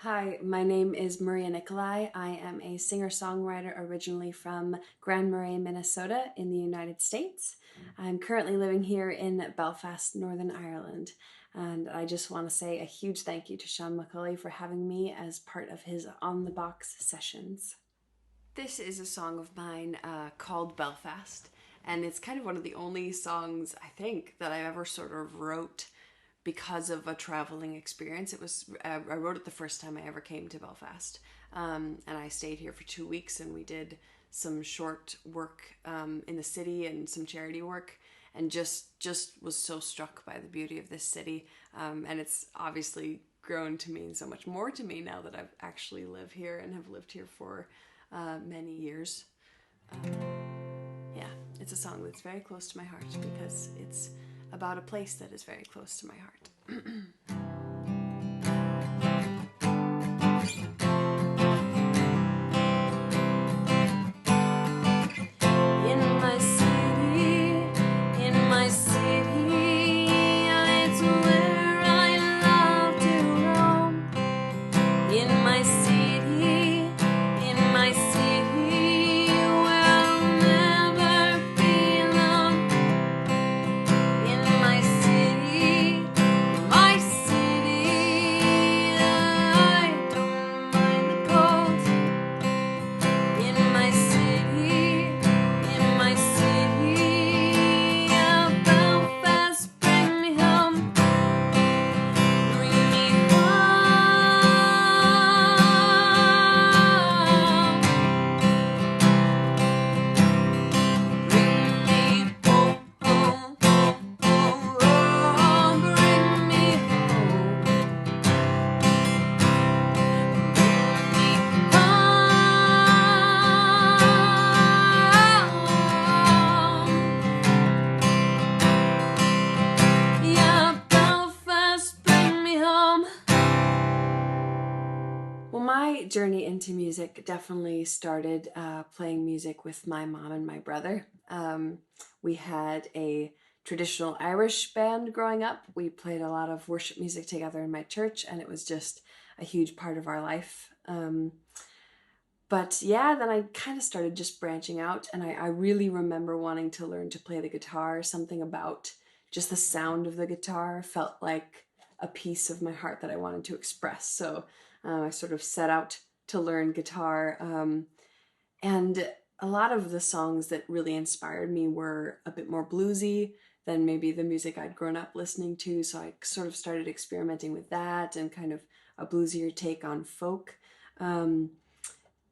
Hi, my name is Maria Nickolay. I am a singer-songwriter originally from Grand Marais, Minnesota in the United States. I'm currently living here in Belfast, Northern Ireland, and I just want to say a huge thank you to Sean McCulley for having me as part of his On the Box sessions. This is a song of mine called Belfast, and it's kind of one of the only songs, I think, that I ever sort of wrote because of a traveling experience. It was I wrote it the first time I ever came to Belfast, and I stayed here for 2 weeks, and we did some short work in the city and some charity work, and just was so struck by the beauty of this city, and it's obviously grown to mean so much more to me now that I've actually live here and have lived here for many years. Yeah, it's a song that's very close to my heart because it's about a place that is very close to my heart. Well, my journey into music definitely started playing music with my mom and my brother. We had a traditional Irish band growing up. We played a lot of worship music together in my church, and it was just a huge part of our life. But yeah, then I kind of started just branching out, and I really remember wanting to learn to play the guitar. Something about just the sound of the guitar felt like a piece of my heart that I wanted to express. So I sort of set out to learn guitar. And a lot of the songs that really inspired me were a bit more bluesy than maybe the music I'd grown up listening to. So I sort of started experimenting with that and kind of a bluesier take on folk. And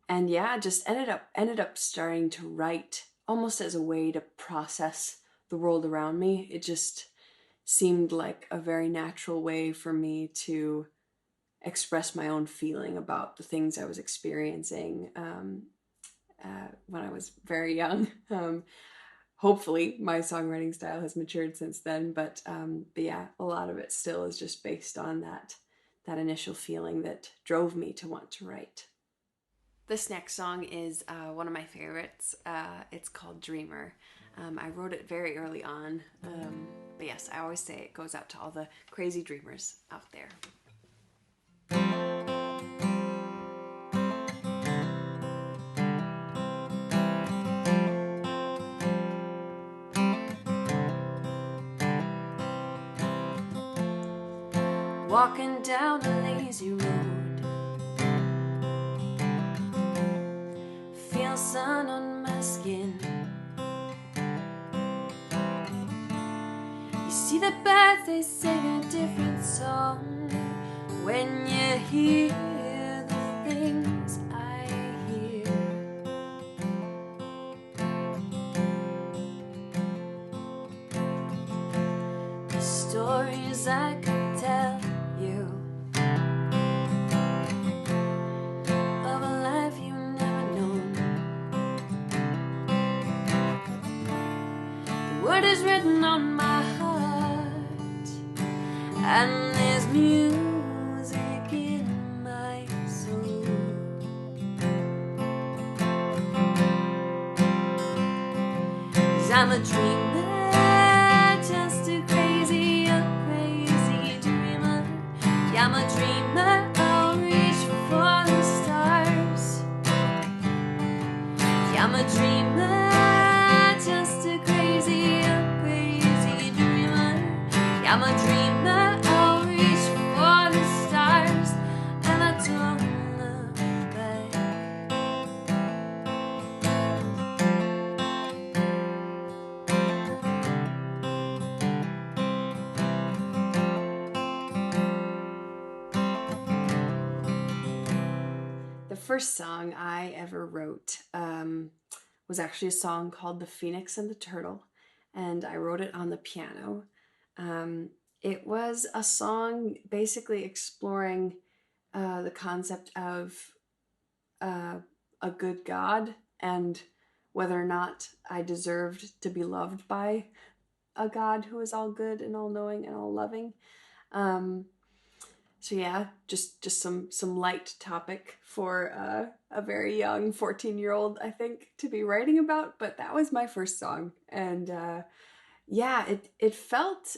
yeah, just ended up starting to write almost as a way to process the world around me. It just seemed like a very natural way for me to express my own feeling about the things I was experiencing when I was very young. Hopefully my songwriting style has matured since then, but yeah, a lot of it still is just based on that initial feeling that drove me to want to write. This next song is one of my favorites. It's called Dreamer. I wrote it very early on, but yes, I always say it goes out to all the crazy dreamers out there. Walking down a lazy road, feel sun on my skin. You see the birds, they sing a different song when you hear the things I hear. The stories I could tell you of a life you never known. The word is written on my heart, and there's music in my soul. 'Cause I'm a dreamer, just a crazy dreamer. Yeah, I'm a dreamer, I'll reach I'm a dreamer, I'll reach for the stars, and I don't look back. The first song I ever wrote was actually a song called The Phoenix and the Turtle, and I wrote it on the piano. It was a song basically exploring the concept of a good God and whether or not I deserved to be loved by a God who is all good and all knowing and all loving. So yeah, just some light topic for a very young 14-year-old, I think, to be writing about. But that was my first song, and yeah, it felt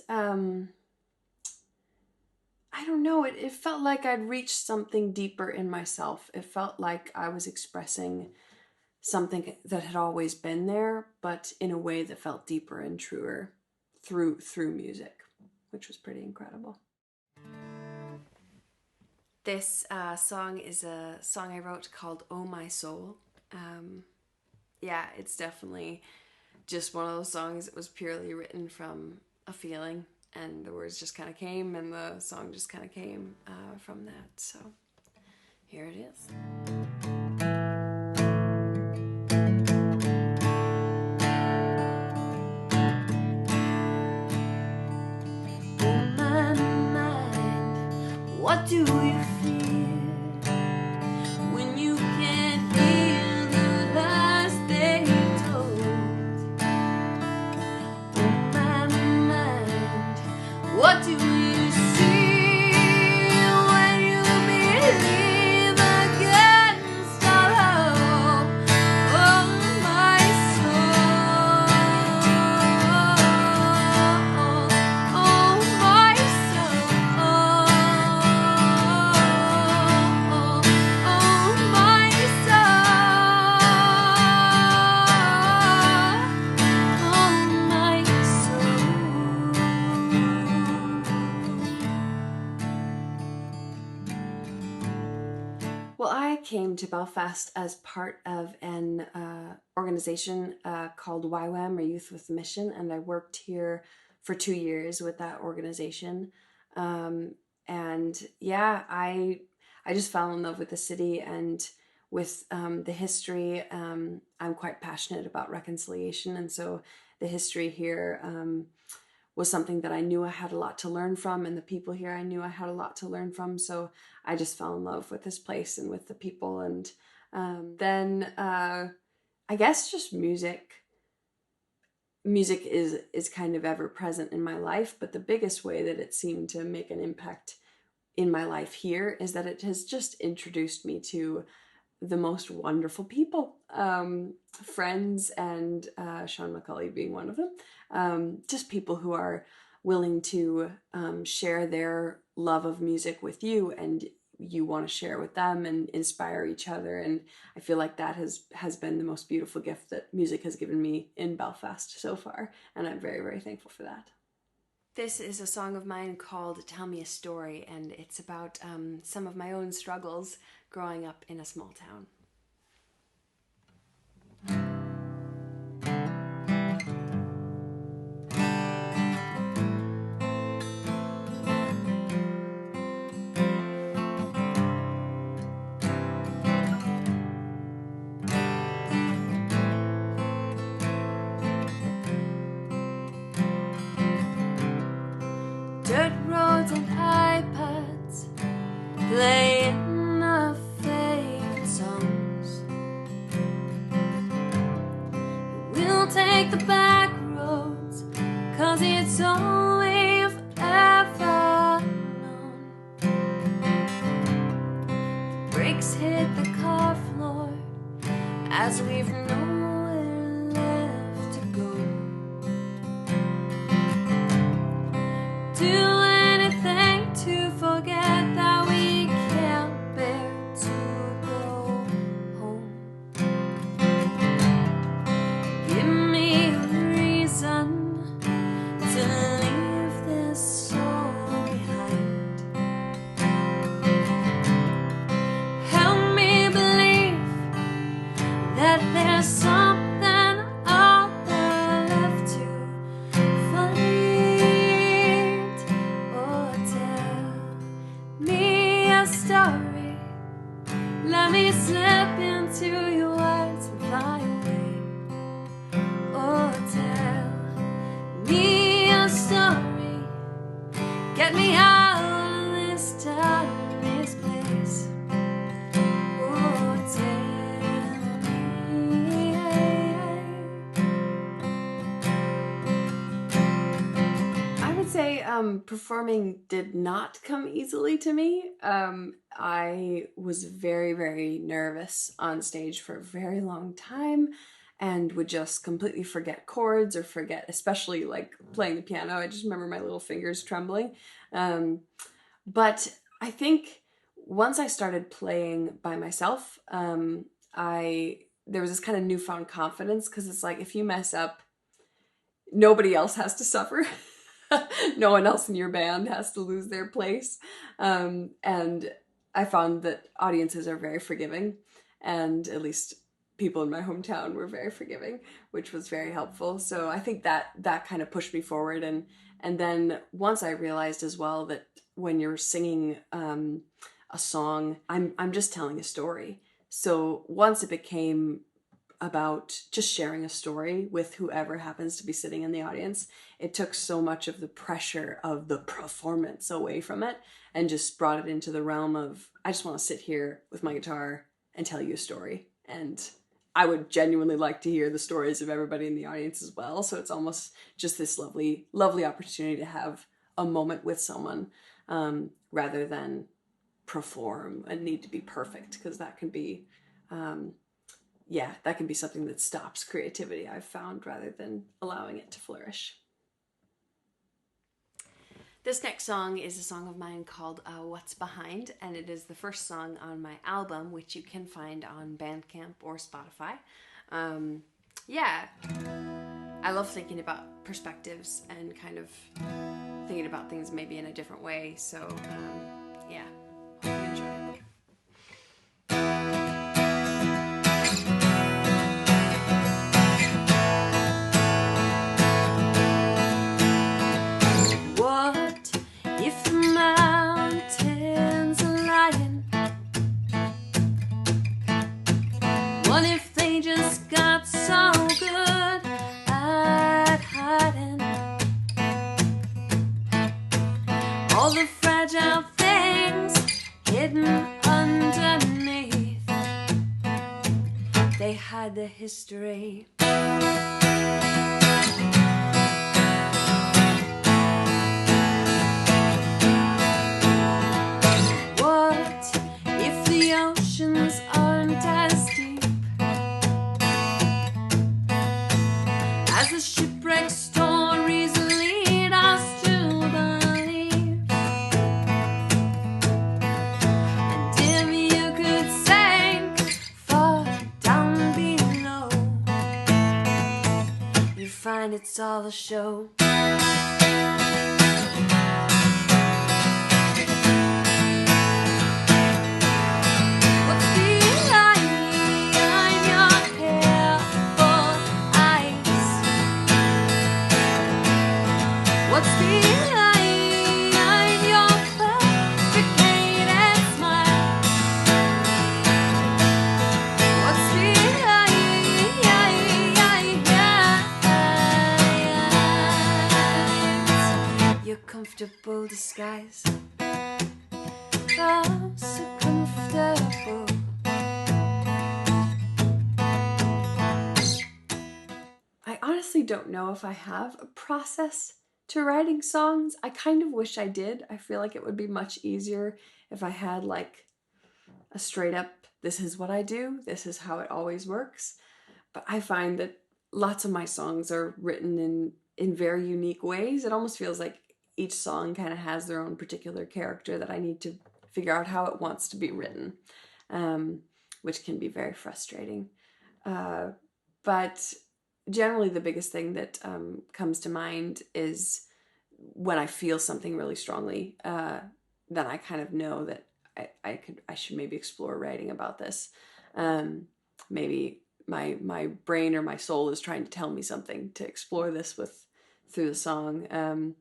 I don't know, it felt like I'd reached something deeper in myself. It felt like I was expressing something that had always been there, but in a way that felt deeper and truer through music, which was pretty incredible. This song is a song I wrote called Oh My Soul. Yeah, it's definitely just one of those songs that was purely written from a feeling, and the words just kind of came, and the song just kind of came from that. So here it is. Oh my mind, what do you feel when you can't hear the lies they told? Oh my mind, what do you see when you believe against all hope? Oh my soul, oh my soul, oh my Well, I came to Belfast as part of an organization called YWAM, or Youth with a Mission, and I worked here for 2 years with that organization. And yeah, I just fell in love with the city and with the history. I'm quite passionate about reconciliation, and so the history here was something that I knew I had a lot to learn from, and the people here I knew I had a lot to learn from. So I just fell in love with this place and with the people. And then I guess just music. Music is kind of ever present in my life, but the biggest way that it seemed to make an impact in my life here is that it has just introduced me to the most wonderful people, friends, and Sean Nickolay being one of them. Just people who are willing to share their love of music with you, and you want to share with them and inspire each other. And I feel like that has been the most beautiful gift that music has given me in Belfast so far, and I'm very, very thankful for that. This is a song of mine called Tell Me a Story, and it's about some of my own struggles growing up in a small town. Dirt roads and iPads playing our favorite songs. We'll take the back roads, 'cause it's all we've ever known. Brakes hit the car floor as we've nowhere left to go. Do anything to forget that we can't bear to go home. Give me a reason to leave this Get me out of this town, this place. Oh, tell me. I would say performing did not come easily to me. I was very, very nervous on stage for a very long time and would just completely forget chords or forget, especially like playing the piano. I just remember my little fingers trembling. But I think once I started playing by myself, there was this kind of newfound confidence, because it's like if you mess up, nobody else has to suffer. No one else in your band has to lose their place. And I found that audiences are very forgiving, and at least people in my hometown were very forgiving, which was very helpful. So I think that kind of pushed me forward. And then once I realized as well that when you're singing a song, I'm just telling a story. So once it became about just sharing a story with whoever happens to be sitting in the audience, it took so much of the pressure of the performance away from it and just brought it into the realm of, I just want to sit here with my guitar and tell you a story. And I would genuinely like to hear the stories of everybody in the audience as well. So it's almost just this lovely, lovely opportunity to have a moment with someone rather than perform and need to be perfect, because that can be that can be something that stops creativity, I've found, rather than allowing it to flourish. This next song is a song of mine called What's Behind, and it is the first song on my album, which you can find on Bandcamp or Spotify. I love thinking about perspectives and kind of thinking about things maybe in a different way, so hope you enjoy it. What if they just got so good at hiding all the fragile things hidden underneath? They hide the history. What if the oceans aren't as deep as the shipwreck stories lead us to believe? And if you could sink far down below, you find it's all a show. What's behind your fabricated smile? What's behind your comfortable disguise? Oh, so comfortable. I honestly don't know if I have a process to writing songs. I kind of wish I did. I feel like it would be much easier if I had like a straight up, this is what I do, this is how it always works. But I find that lots of my songs are written in very unique ways. It almost feels like each song kind of has their own particular character that I need to figure out how it wants to be written, which can be very frustrating. But generally the biggest thing that comes to mind is when I feel something really strongly, then I kind of know that I should maybe explore writing about this. Maybe my brain or my soul is trying to tell me something to explore this through the song.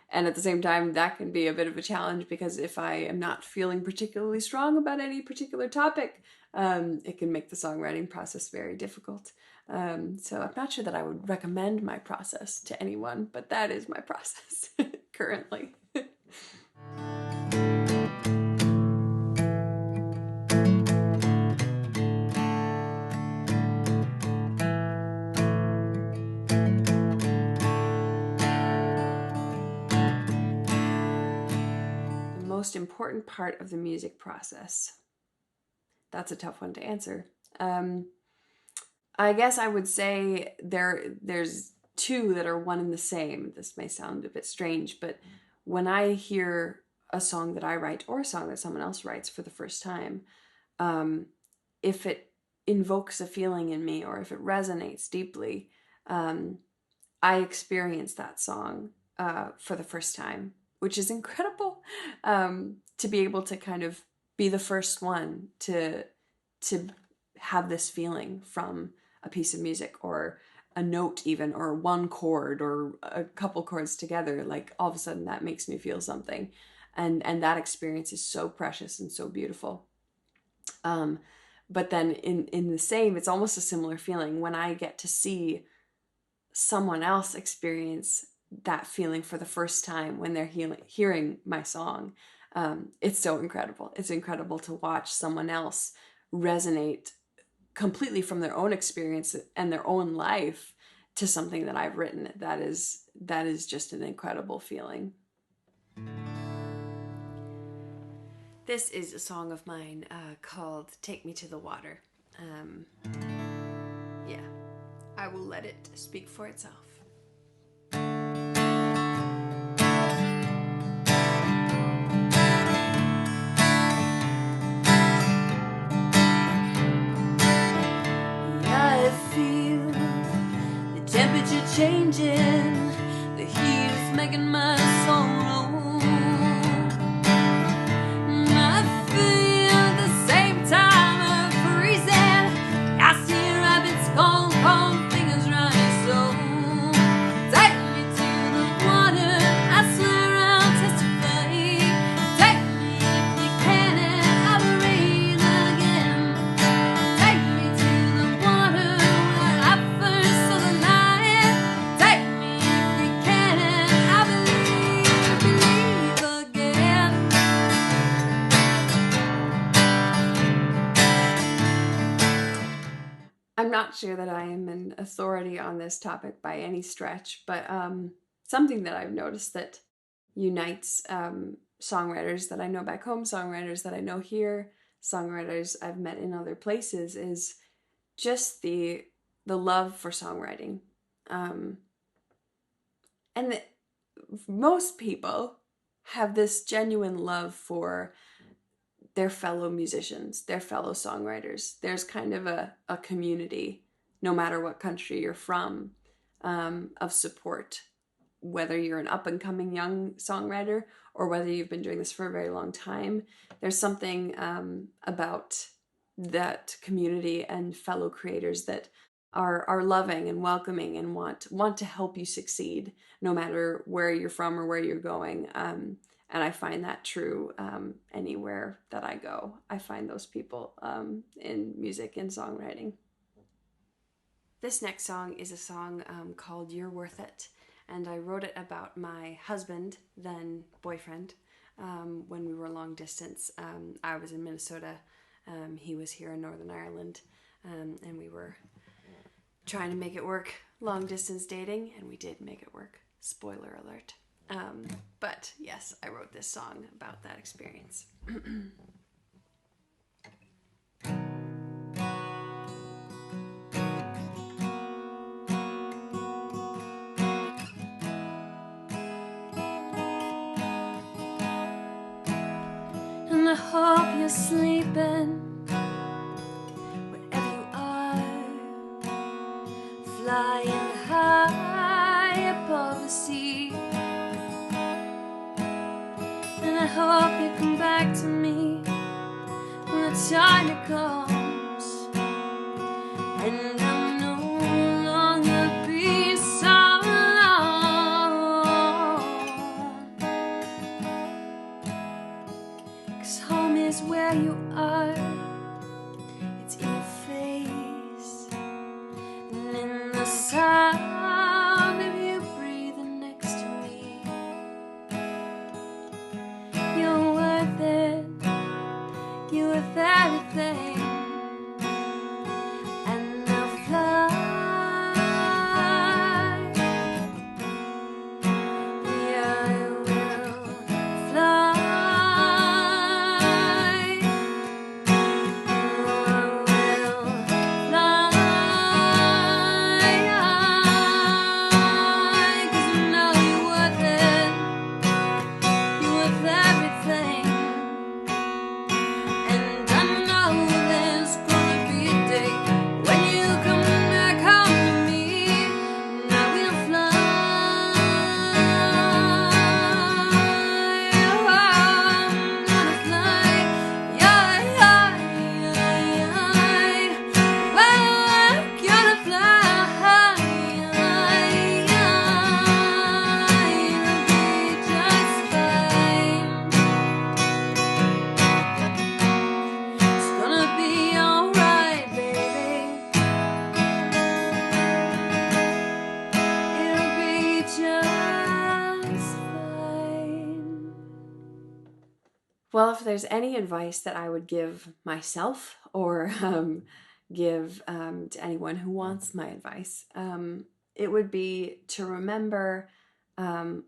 And at the same time, that can be a bit of a challenge, because if I am not feeling particularly strong about any particular topic, it can make the songwriting process very difficult. So I'm not sure that I would recommend my process to anyone, but that is my process currently. most important part of the music process? That's a tough one to answer. I guess I would say there's two that are one and the same. This may sound a bit strange, but when I hear a song that I write or a song that someone else writes for the first time, if it invokes a feeling in me or if it resonates deeply, I experience that song for the first time, which is incredible, to be able to kind of be the first one to have this feeling from a piece of music or a note even, or one chord or a couple chords together. Like all of a sudden that makes me feel something. And that experience is so precious and so beautiful. But then in the same, it's almost a similar feeling when I get to see someone else experience that feeling for the first time when they're hearing my song. It's so incredible. It's incredible to watch someone else resonate completely from their own experience and their own life to something that I've written. That is just an incredible feeling. This is a song of mine called Take Me to the Water. Yeah, I will let it speak for itself. I feel the temperature changing, the heat is making my soul low. I feel at the same time I'm freezing. I see rabbits cold, cold fingers running slow. Take me to the water, I swear I'll testify. Take me if you can and I'll breathe again. Take me to the water where I first saw the light. Take me if you can and I'll believe again. I'm not sure that I am an authority on this topic by any stretch, but something that I've noticed that unites songwriters that I know back home, songwriters that I know here, songwriters I've met in other places is just the love for songwriting. And most people have this genuine love for their fellow musicians, their fellow songwriters. There's kind of a community, no matter what country you're from, of support. Whether you're an up-and-coming young songwriter or whether you've been doing this for a very long time, there's something about that community and fellow creators that are loving and welcoming and want to help you succeed, no matter where you're from or where you're going. And I find that true anywhere that I go. I find those people in music and songwriting. This next song is a song called You're Worth It. And I wrote it about my husband, then boyfriend, when we were long distance. I was in Minnesota. He was here in Northern Ireland. And we were trying to make it work, long distance dating, and we did make it work. Spoiler alert. But yes, I wrote this song about that experience. And I hope you're sleeping wherever you are, flying high above the sea. And I hope you come back to me when the time comes, and I'm no longer being so alone. 'Cause home is where you are, it's in your face, and in the sound of you breathing next to me. You're worth it, you're worth everything, and I'll fly. Yeah, I will fly. Well, if there's any advice that I would give myself or give to anyone who wants my advice, it would be to remember,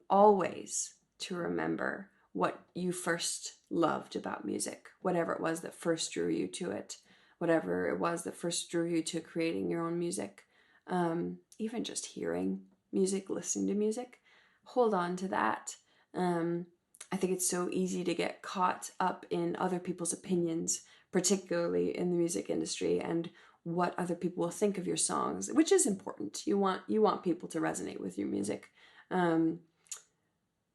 always to remember what you first loved about music, whatever it was that first drew you to it, whatever it was that first drew you to creating your own music, even just hearing music, listening to music. Hold on to that. I think it's so easy to get caught up in other people's opinions, particularly in the music industry, and what other people will think of your songs, which is important. You want people to resonate with your music, um,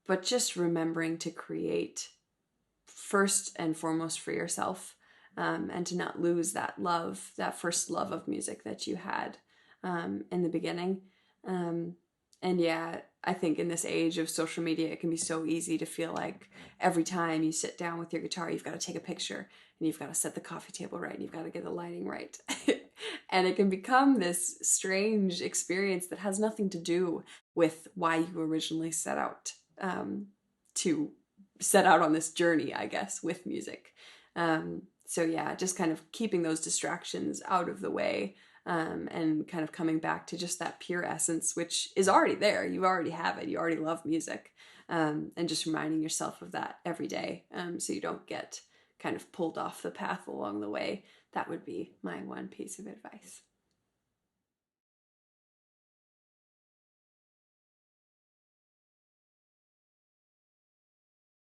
but just remembering to create first and foremost for yourself, and to not lose that love, that first love of music that you had in the beginning. Um, and yeah, I think in this age of social media, it can be so easy to feel like every time you sit down with your guitar, you've got to take a picture and you've got to set the coffee table right and you've got to get the lighting right. And it can become this strange experience that has nothing to do with why you originally to set out on this journey, I guess, with music. So yeah, just kind of keeping those distractions out of the way, and kind of coming back to just that pure essence, which is already there. You already have it. You already love music, and just reminding yourself of that every day, so you don't get kind of pulled off the path along the way. That would be my one piece of advice.